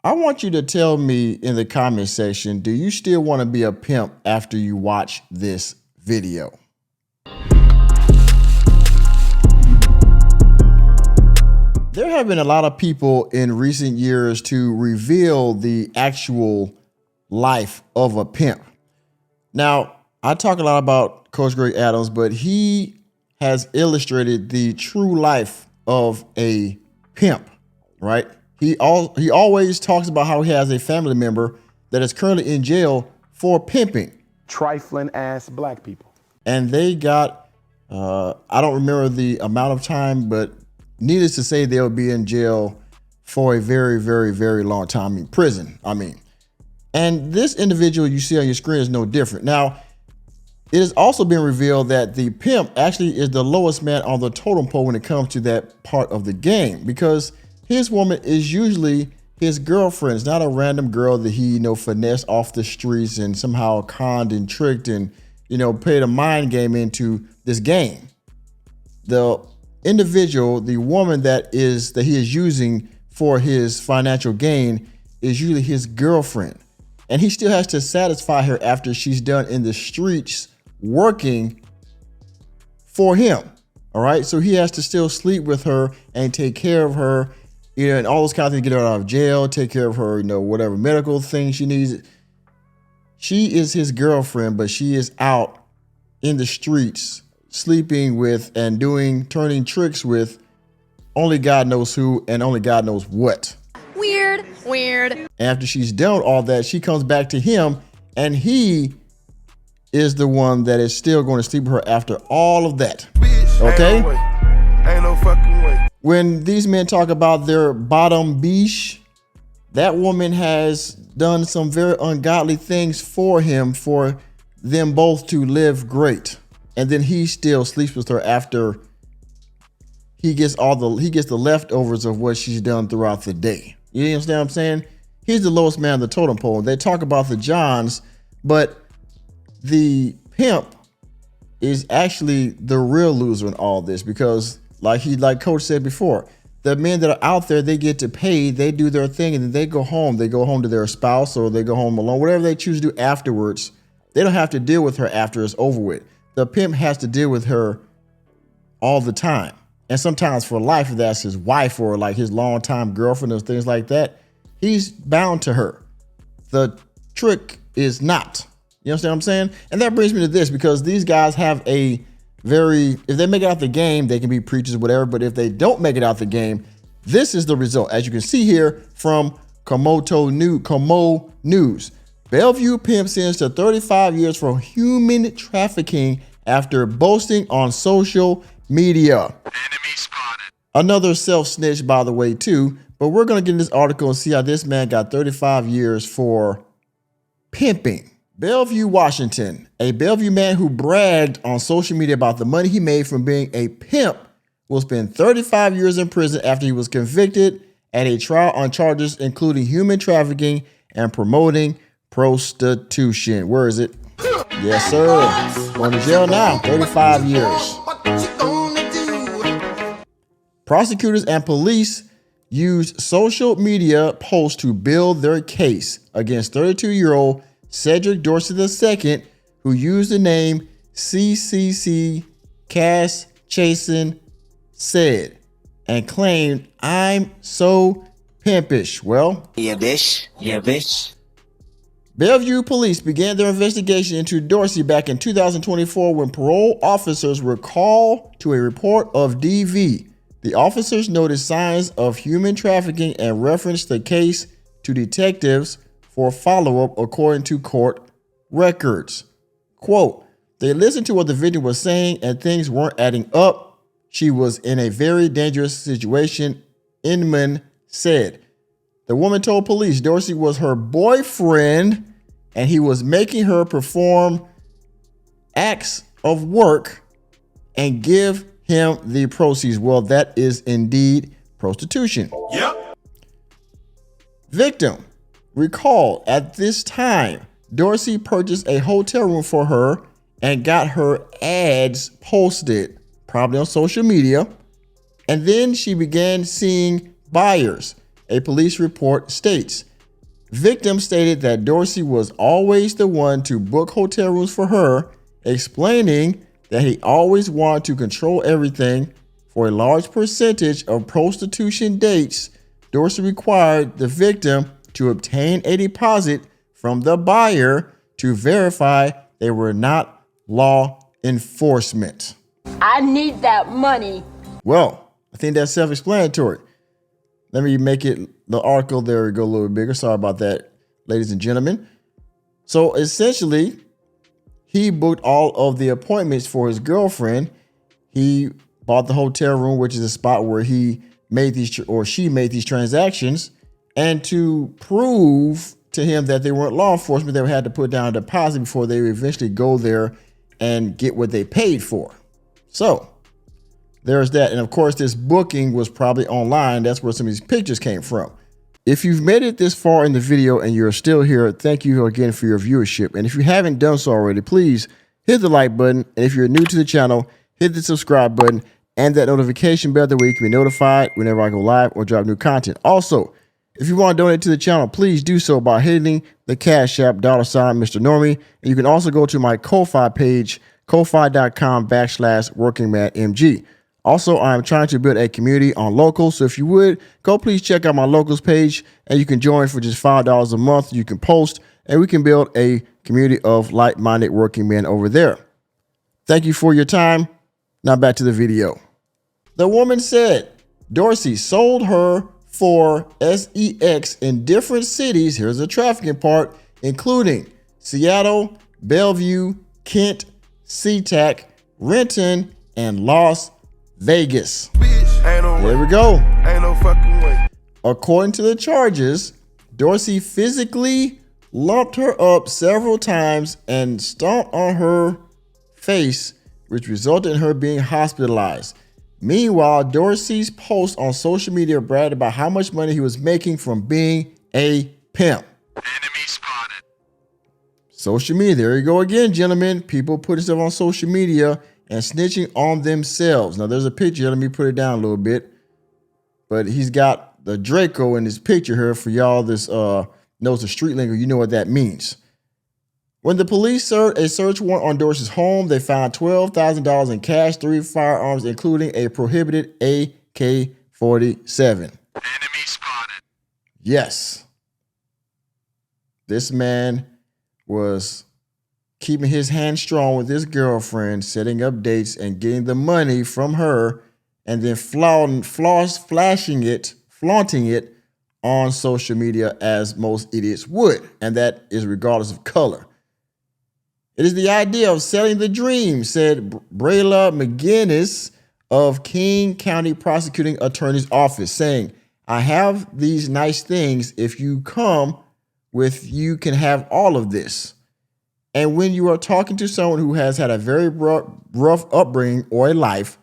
I want you to tell me in the comment section, do you still want to be a pimp after you watch this video? There have been a lot of people in recent years to reveal the actual life of a pimp. Now, I talk a lot about Coach Greg Adams, but he has illustrated the true life of a pimp, right? He always talks about how he has a family member that is currently in jail for pimping. Trifling ass black people. And they got, I don't remember the amount of time, but needless to say, they'll be in jail for a very, very, very long time in prison. And this individual you see on your screen is no different. Now, it has also been revealed that the pimp actually is the lowest man on the totem pole when it comes to that part of the game, because his woman is usually his girlfriend. It's not a random girl that he, finessed off the streets and somehow conned and tricked and, played a mind game into this game. The individual, the woman that he is using for his financial gain is usually his girlfriend. And he still has to satisfy her after she's done in the streets working for him. All right. So he has to still sleep with her and take care of her, and all those kinds of things, get her out of jail, take care of her, whatever medical thing she needs. She is his girlfriend, but she is out in the streets sleeping with and turning tricks with only God knows who and only God knows what. Weird. After she's done all that, she comes back to him, and he is the one that is still going to sleep with her after all of that. Okay? Ain't no fucking way. When these men talk about their bottom beesh, that woman has done some very ungodly things for him, for them both to live great. And then he still sleeps with her after he gets the leftovers of what she's done throughout the day. You understand what I'm saying? He's the lowest man on the totem pole. They talk about the Johns, but the pimp is actually the real loser in all this, because like Coach said before, the men that are out there, they get to pay, they do their thing, and then they go home. They go home to their spouse, or they go home alone, whatever they choose to do afterwards. They don't have to deal with her after it's over with. The pimp has to deal with her all the time. And sometimes for life, if that's his wife or like his longtime girlfriend or things like that, he's bound to her. The trick is not. You understand what I'm saying? And that brings me to this, because these guys have if they make it out the game, they can be preachers or whatever. But if they don't make it out the game, this is the result. As you can see here from Komo News. Bellevue pimp sentenced to 35 years for human trafficking after boasting on social media. Enemy spotted. Another self-snitch, by the way, too. But we're going to get in this article and see how this man got 35 years for pimping. Bellevue, Washington. A Bellevue man who bragged on social media about the money he made from being a pimp will spend 35 years in prison after he was convicted at a trial on charges including human trafficking and promoting prostitution. Where is it? Yes, sir. Going to jail now. 35 years. Prosecutors and police used social media posts to build their case against 32-year-old Cedric Dorsey II, who used the name CCC Cash Chasin said and claimed, "I'm so pimpish." Well, yeah, bitch. Bellevue police began their investigation into Dorsey back in 2024 when parole officers were called to a report of DV. The officers noticed signs of human trafficking and referenced the case to detectives for follow-up, according to court records. Quote, "They listened to what the victim was saying and things weren't adding up. She was in a very dangerous situation," Inman said. The woman told police Dorsey was her boyfriend and he was making her perform acts of work and give him the proceeds. Well, that is indeed prostitution. Yep. Victim recalled at this time, Dorsey purchased a hotel room for her and got her ads posted, probably on social media. And then she began seeing buyers. A police report states Victim stated that Dorsey was always the one to book hotel rooms for her, explaining that he always wanted to control everything. For a large percentage of prostitution dates, Dorsey required the victim to obtain a deposit from the buyer to verify they were not law enforcement. I need that money. Well, I think that's self-explanatory. Let me make it the article there go a little bigger. Sorry about that, ladies and gentlemen. So essentially, he booked all of the appointments for his girlfriend. He bought the hotel room, which is a spot where he made these or she made these transactions. And to prove to him that they weren't law enforcement, they had to put down a deposit before they would eventually go there and get what they paid for. So there's that. And of course, this booking was probably online. That's where some of these pictures came from. If you've made it this far in the video and you're still here, thank you again for your viewership. And if you haven't done so already, please hit the like button. And if you're new to the channel, hit the subscribe button and that notification bell that way you can be notified whenever I go live or drop new content. Also, if you want to donate to the channel, please do so by hitting the Cash App $ Mr. Normie. And you can also go to my Ko-Fi page, ko-fi.com/workingmanmg. Also, I'm trying to build a community on Locals. So if you would, go please check out my Locals page and you can join for just $5 a month. You can post and we can build a community of like-minded working men over there. Thank you for your time. Now back to the video. The woman said Dorsey sold her for sex in different cities. Here's the trafficking part, including Seattle, Bellevue, Kent, SeaTac, Renton, and Las Vegas. There we go. Ain't no fucking way. According to the charges, Dorsey physically lumped her up several times and stomped on her face, which resulted in her being hospitalized. Meanwhile, Dorsey's post on social media bragged about how much money he was making from being a pimp. Enemy spotted. Social media, there you go again, gentlemen. People putting stuff on social media and snitching on themselves. Now, there's a picture. Let me put it down a little bit. But he's got the Draco in his picture here for y'all. This knows the street lingo. You know what that means. When the police served a search warrant on Dorsey's home, they found $12,000 in cash, 3 firearms, including a prohibited AK-47. Enemy spotted. Yes. This man was keeping his hand strong with his girlfriend, setting up dates and getting the money from her, and then flaunting it on social media as most idiots would. And that is regardless of color. It is the idea of selling the dream, said Brayla McGinnis of King County Prosecuting Attorney's Office, saying, I have these nice things. If you come with, you can have all of this. And when you are talking to someone who has had a very rough upbringing or a life,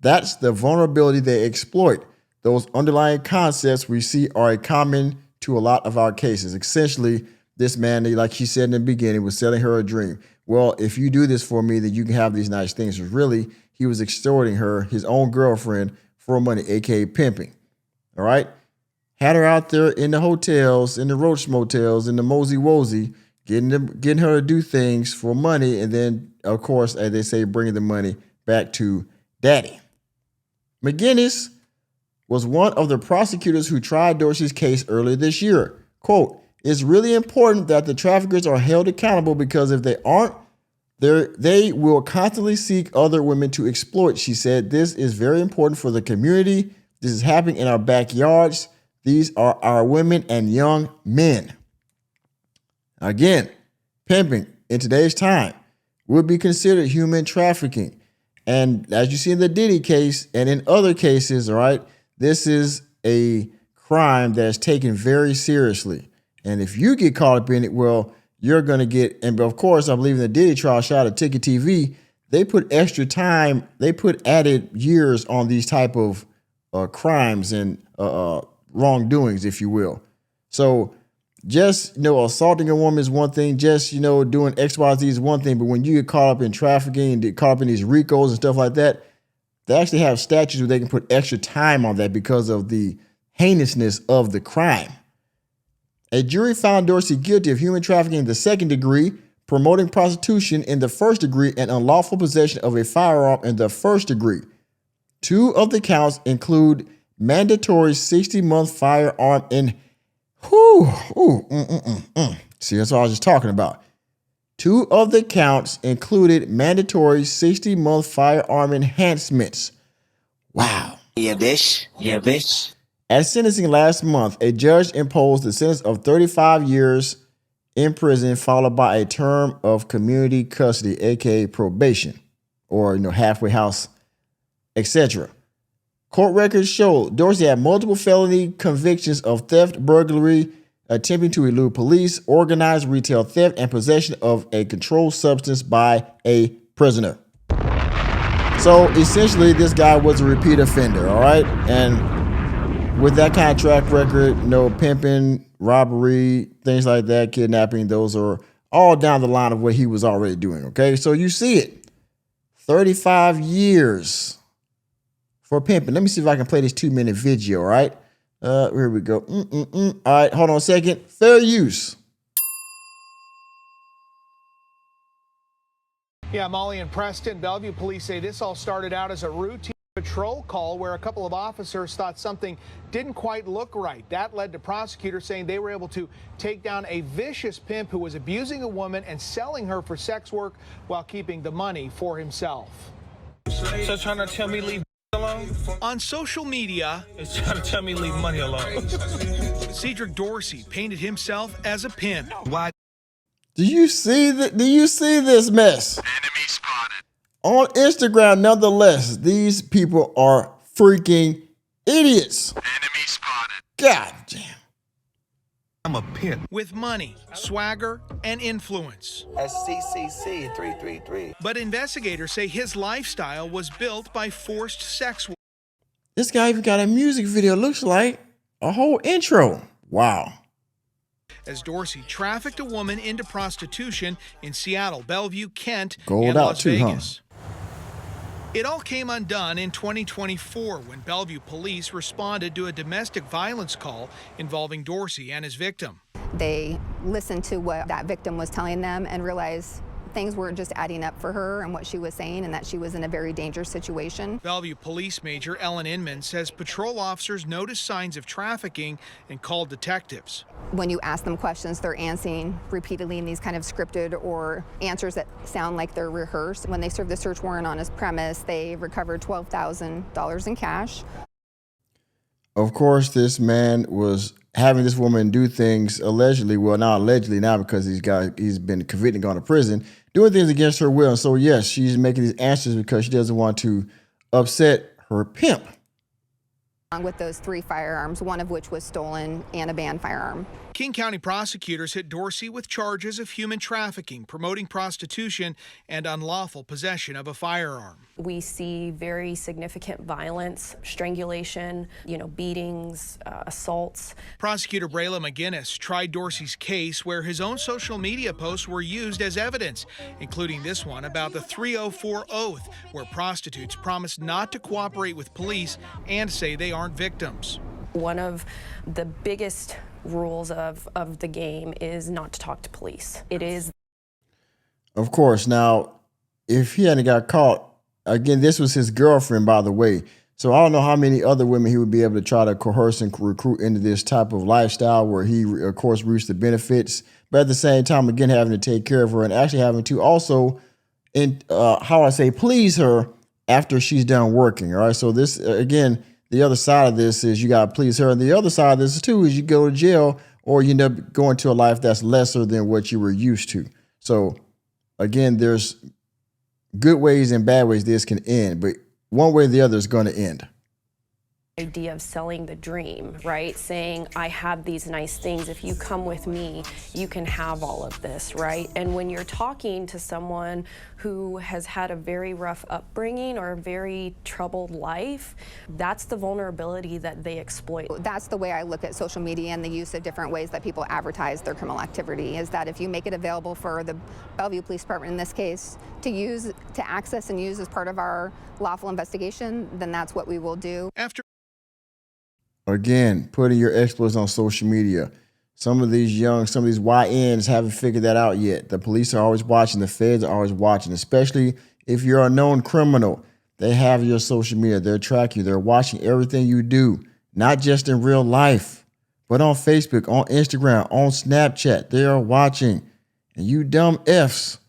that's the vulnerability they exploit. Those underlying concepts we see are common to a lot of our cases. Essentially, this man, like she said in the beginning, was selling her a dream. Well, if you do this for me, then you can have these nice things. Really, he was extorting her, his own girlfriend, for money, aka pimping. All right? Had her out there in the hotels, in the Roach motels, in the Mosey Wozy, getting her to do things for money, and then, of course, as they say, bringing the money back to daddy. McGinnis was one of the prosecutors who tried Dorsey's case earlier this year. Quote, it's really important that the traffickers are held accountable because if they aren't, they will constantly seek other women to exploit, she said. This is very important for the community. This is happening in our backyards. These are our women and young men. Again, pimping in today's time would be considered human trafficking. And as you see in the Diddy case and in other cases, all right, this is a crime that is taken very seriously. And if you get caught up in it, well, you're going to get, and of course, I believe in the Diddy trial shot at Ticket TV, they put extra time, they put added years on these type of crimes and wrongdoings, if you will. So just, assaulting a woman is one thing, just, doing XYZ is one thing, but when you get caught up in trafficking and get caught up in these RICOs and stuff like that, they actually have statutes where they can put extra time on that because of the heinousness of the crime. A jury found Dorsey guilty of human trafficking in the second degree, promoting prostitution in the first degree, and unlawful possession of a firearm in the first degree. Two of the counts include mandatory 60-month firearm in. See, that's what I was just talking about. Two of the counts included mandatory 60-month firearm enhancements. Wow. Yeah, bitch. Yeah, bitch. At sentencing last month, a judge imposed the sentence of 35 years in prison, followed by a term of community custody, aka probation, or halfway house, etc. Court records show Dorsey had multiple felony convictions of theft, burglary, attempting to elude police, organized retail theft, and possession of a controlled substance by a prisoner. So essentially, this guy was a repeat offender, all right? And with that kind of track record, pimping, robbery, things like that, kidnapping, those are all down the line of what he was already doing, okay? So you see it. 35 years for pimping. Let me see if I can play this 2-minute video, all right? Here we go. All right, hold on a second. Fair use. Yeah, Molly and Preston, Bellevue police say this all started out as a routine patrol call where a couple of officers thought something didn't quite look right. That led to prosecutors saying they were able to take down a vicious pimp who was abusing a woman and selling her for sex work while keeping the money for himself. So trying to tell me leave alone? On social media, It's trying to tell me leave money alone. Cedric Dorsey painted himself as a pimp. Why? Do you see this mess? Enemy spotted. On Instagram, nonetheless, these people are freaking idiots. Enemy spotted. God damn. I'm a pimp. With money, swagger, and influence. SCCC 333. But investigators say his lifestyle was built by forced sex work. This guy even got a music video. Looks like a whole intro. Wow. As Dorsey trafficked a woman into prostitution in Seattle, Bellevue, Kent, Gold and out Las too, huh? Vegas. It all came undone in 2024 when Bellevue police responded to a domestic violence call involving Dorsey and his victim. They listened to what that victim was telling them and realized things weren't just adding up for her and what she was saying, and that she was in a very dangerous situation. Bellevue Police Major Ellen Inman says patrol officers noticed signs of trafficking and called detectives. When you ask them questions, they're answering repeatedly in these kind of scripted or answers that sound like they're rehearsed. When they served the search warrant on his premise, they recovered $12,000 in cash. Of course, this man was having this woman do things allegedly, well, not allegedly now because he's been convicted and gone to prison, doing things against her will. And so, yes, she's making these answers because she doesn't want to upset her pimp. With those 3 firearms, one of which was stolen, and a banned firearm. King County prosecutors hit Dorsey with charges of human trafficking, promoting prostitution, and unlawful possession of a firearm. We see very significant violence, strangulation, beatings, assaults. Prosecutor Brayla McGinnis tried Dorsey's case where his own social media posts were used as evidence, including this one about the 304 oath, where prostitutes promise not to cooperate with police and say they aren't victims. One of the biggest rules of the game is not to talk to police. It is. Of course. Now, if he hadn't got caught, again, this was his girlfriend, by the way. So I don't know how many other women he would be able to try to coerce and recruit into this type of lifestyle where he, of course, reaps the benefits, but at the same time, again, having to take care of her and actually having to also, please her after she's done working. All right. So this, again, the other side of this is you got to please her. And the other side of this too is you go to jail or you end up going to a life that's lesser than what you were used to. So again, there's good ways and bad ways this can end, but one way or the other is going to end. Idea of selling the dream, right? Saying, I have these nice things. If you come with me, you can have all of this, right? And when you're talking to someone who has had a very rough upbringing or a very troubled life, that's the vulnerability that they exploit. That's the way I look at social media and the use of different ways that people advertise their criminal activity, is that if you make it available for the Bellevue Police Department in this case to access and use as part of our lawful investigation, then that's what we will do. After Again, putting your exploits on social media. some of these YNs haven't figured that out yet. The police are always watching. The feds are always watching, especially if you're a known criminal. They have your social media. They're tracking you. They're watching everything you do, not just in real life, but on Facebook, on Instagram, on Snapchat. They are watching. And you dumb Fs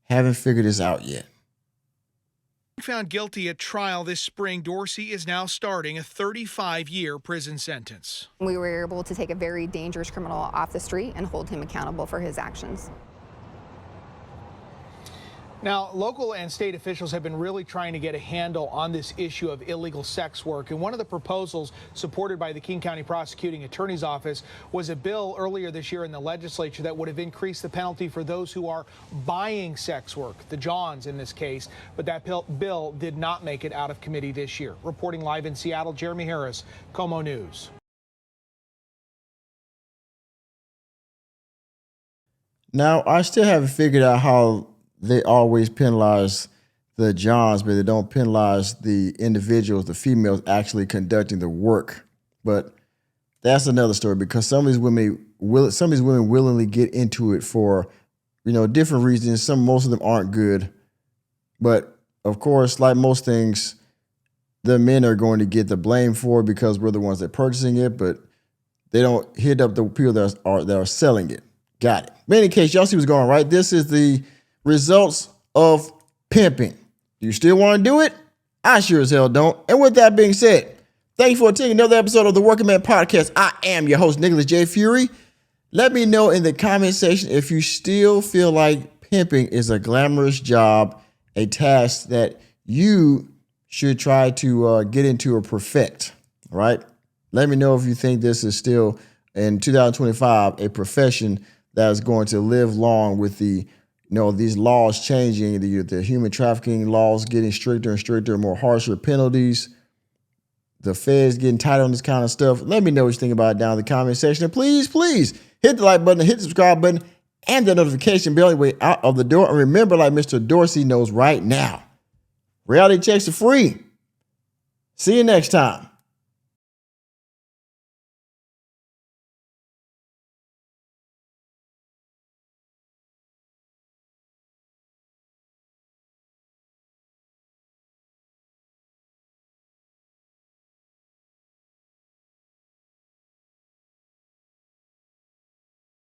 haven't figured this out yet. Found guilty at trial this spring, Dorsey is now starting a 35-year prison sentence. We were able to take a very dangerous criminal off the street and hold him accountable for his actions. Now, local and state officials have been really trying to get a handle on this issue of illegal sex work. And one of the proposals supported by the King County Prosecuting Attorney's Office was a bill earlier this year in the legislature that would have increased the penalty for those who are buying sex work, the Johns in this case. But that bill did not make it out of committee this year. Reporting live in Seattle, Jeremy Harris, Como News. Now, I still haven't figured out how they always penalize the Johns, but they don't penalize the individuals, the females actually conducting the work. But that's another story, because some of these women willingly get into it for, different reasons. Most of them aren't good. But of course, like most things, the men are going to get the blame for it because we're the ones that are purchasing it, but they don't hit up the people that are selling it. Got it. But in any case, y'all see what's going on, right? This is the results of pimping. Do you still want to do it? I sure as hell don't. And with that being said, thank you for attending another episode of the Working Man Podcast. I am your host, Nicholas J. Fury. Let me know in the comment section if you still feel like pimping is a glamorous job, a task that you should try to get into or perfect, right? Let me know if you think this is still, in 2025, a profession that is going to live long with the these laws changing, the human trafficking laws getting stricter and stricter, more harsher penalties, the feds getting tighter on this kind of stuff. Let me know what you think about it down in the comment section. And please hit the like button, hit the subscribe button, and the notification bell on your way out of the door. And remember, like Mr. Dorsey knows right now, reality checks are free. See you next time.